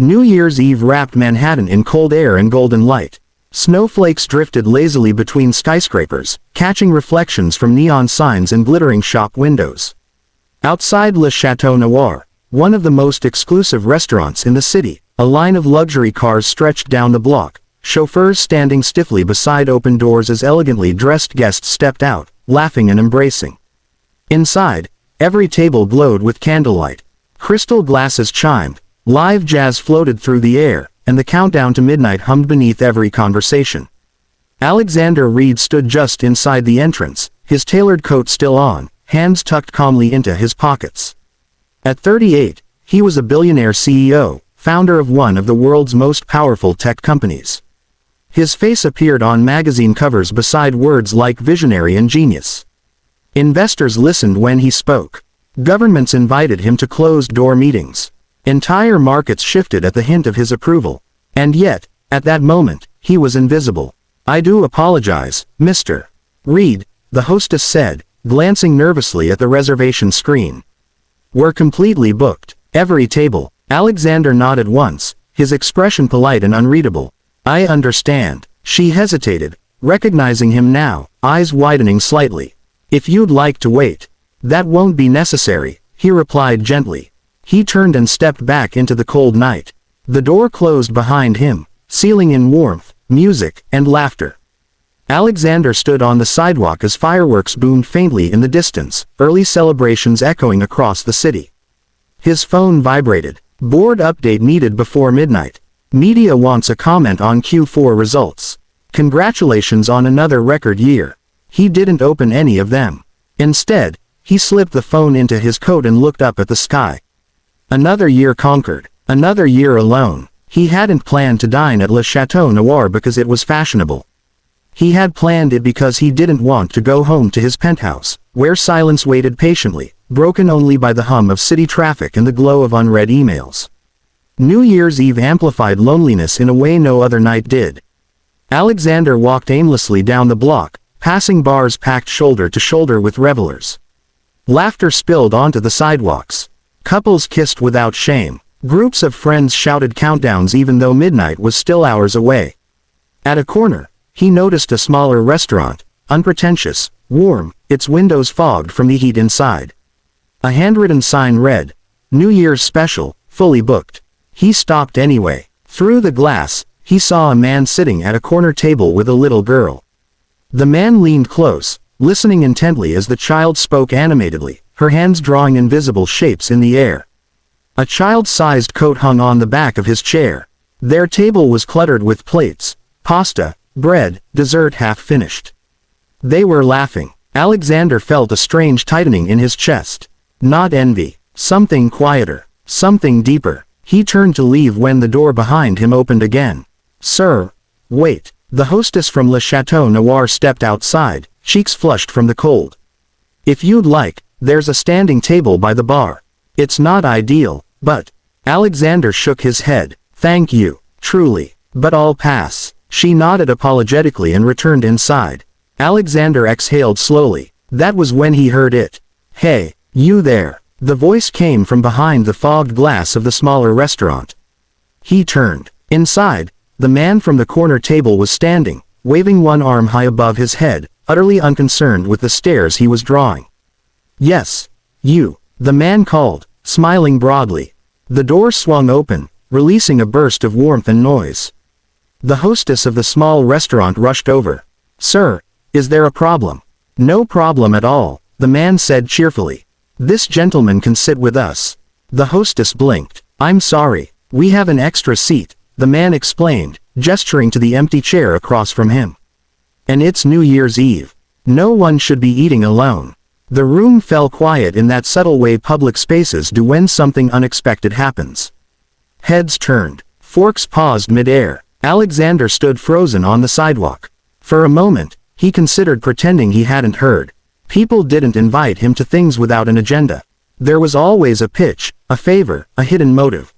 New Year's Eve wrapped Manhattan in cold air and golden light. Snowflakes drifted lazily between skyscrapers, catching reflections from neon signs and glittering shop windows. Outside Le Chateau Noir, one of the most exclusive restaurants in the city, a line of luxury cars stretched down the block, chauffeurs standing stiffly beside open doors as elegantly dressed guests stepped out, laughing and embracing. Inside, every table glowed with candlelight. Crystal glasses chimed, live jazz floated through the air, and the countdown to midnight hummed beneath every conversation. Alexander Reed stood just inside the entrance, his tailored coat still on, hands tucked calmly into his pockets. At 38, he was a billionaire CEO, founder of one of the world's most powerful tech companies. His face appeared on magazine covers beside words like visionary and genius. Investors listened when he spoke. Governments invited him to closed-door meetings. Entire markets shifted at the hint of his approval. And yet, at that moment, he was invisible. "I do apologize, Mr. Reed," the hostess said, glancing nervously at the reservation screen. "We're completely booked. Every table." Alexander nodded once, his expression polite and unreadable. "I understand." She hesitated, recognizing him now, eyes widening slightly. "If you'd like to wait." "That won't be necessary," he replied gently. He turned and stepped back into the cold night. The door closed behind him, sealing in warmth, music, and laughter. Alexander stood on the sidewalk as fireworks boomed faintly in the distance, early celebrations echoing across the city. His phone vibrated. Board update needed before midnight. Media wants a comment on Q4 results. Congratulations on another record year. He didn't open any of them. Instead, he slipped the phone into his coat and looked up at the sky. Another year conquered. Another year alone. He hadn't planned to dine at Le Chateau Noir because it was fashionable. He had planned it because he didn't want to go home to his penthouse, where silence waited patiently, broken only by the hum of city traffic and the glow of unread emails. New Year's Eve amplified loneliness in a way no other night did. Alexander walked aimlessly down the block, passing bars packed shoulder to shoulder with revelers. Laughter spilled onto the sidewalks. Couples kissed without shame. Groups of friends shouted countdowns even though midnight was still hours away. At a corner, he noticed a smaller restaurant, unpretentious, warm, its windows fogged from the heat inside. A handwritten sign read, "New Year's Special, fully booked." He stopped anyway. Through the glass, he saw a man sitting at a corner table with a little girl. The man leaned close, listening intently as the child spoke animatedly, her hands drawing invisible shapes in the air. A child-sized coat hung on the back of his chair. Their table was cluttered with plates, pasta, bread, dessert half finished. They were laughing. Alexander felt a strange tightening in his chest. Not envy. Something quieter. Something deeper. He turned to leave when the door behind him opened again. "Sir, wait." The hostess from Le Chateau Noir stepped outside, cheeks flushed from the cold. "If you'd like, there's a standing table by the bar. It's not ideal, but..." Alexander shook his head. "Thank you, truly. But I'll pass." She nodded apologetically and returned inside. Alexander exhaled slowly. That was when he heard it. "Hey, you there." The voice came from behind the fogged glass of the smaller restaurant. He turned. Inside, the man from the corner table was standing, waving one arm high above his head, utterly unconcerned with the stares he was drawing. "Yes, you," the man called, smiling broadly. The door swung open, releasing a burst of warmth and noise. The hostess of the small restaurant rushed over. "Sir, is there a problem?" "No problem at all," the man said cheerfully. "This gentleman can sit with us." The hostess blinked. "I'm sorry, we have an extra seat," the man explained, gesturing to the empty chair across from him. "And it's New Year's Eve. No one should be eating alone." The room fell quiet in that subtle way public spaces do when something unexpected happens. Heads turned. Forks paused mid-air. Alexander stood frozen on the sidewalk. For a moment, he considered pretending he hadn't heard. People didn't invite him to things without an agenda. There was always a pitch, a favor, a hidden motive.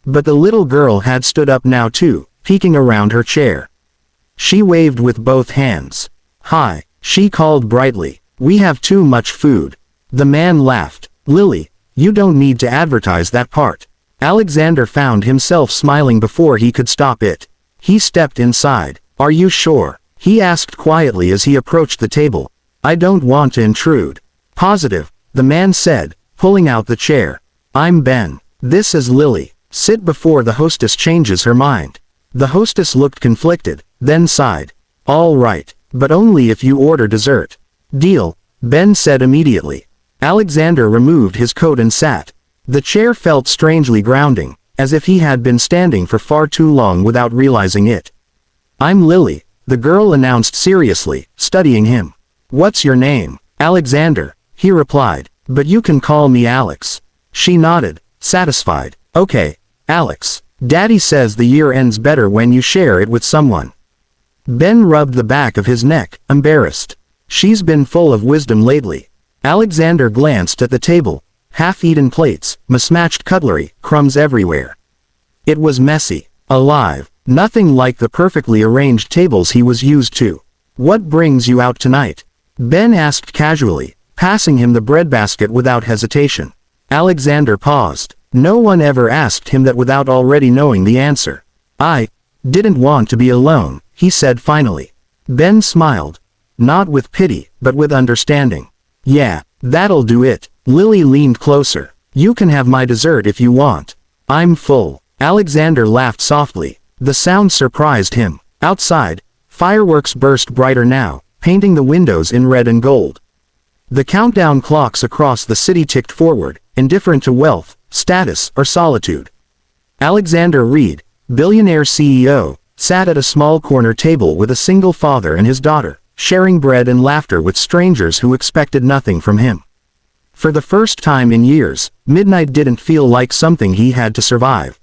But the little girl had stood up now too, peeking around her chair. She waved with both hands. "Hi," she called brightly. "We have too much food." The man laughed. "Lily, you don't need to advertise that part." Alexander found himself smiling before he could stop it. He stepped inside. "Are you sure?" he asked quietly as he approached the table. "I don't want to intrude." "Positive," the man said, pulling out the chair. "I'm Ben. This is Lily. Sit before the hostess changes her mind." The hostess looked conflicted, then sighed. "All right, but only if you order dessert." "Deal," Ben said immediately. Alexander removed his coat and sat. The chair felt strangely grounding, as if he had been standing for far too long without realizing it. "I'm Lily," the girl announced seriously, studying him. "What's your name?" "Alexander," he replied, "but you can call me Alex." She nodded, satisfied. "Okay, Alex. Daddy says the year ends better when you share it with someone." Ben rubbed the back of his neck, embarrassed. "She's been full of wisdom lately." Alexander glanced at the table. Half-eaten plates, mismatched cutlery, crumbs everywhere. It was messy, alive, nothing like the perfectly arranged tables he was used to. "What brings you out tonight?" Ben asked casually, passing him the breadbasket without hesitation. Alexander paused. No one ever asked him that without already knowing the answer. "I didn't want to be alone," he said finally. Ben smiled. Not with pity, but with understanding. "Yeah, that'll do it." Lily leaned closer. "You can have my dessert if you want. I'm full." Alexander laughed softly. The sound surprised him. Outside, fireworks burst brighter now, painting the windows in red and gold. The countdown clocks across the city ticked forward, indifferent to wealth, status, or solitude. Alexander Reed, billionaire CEO, sat at a small corner table with a single father and his daughter, sharing bread and laughter with strangers who expected nothing from him. For the first time in years, midnight didn't feel like something he had to survive.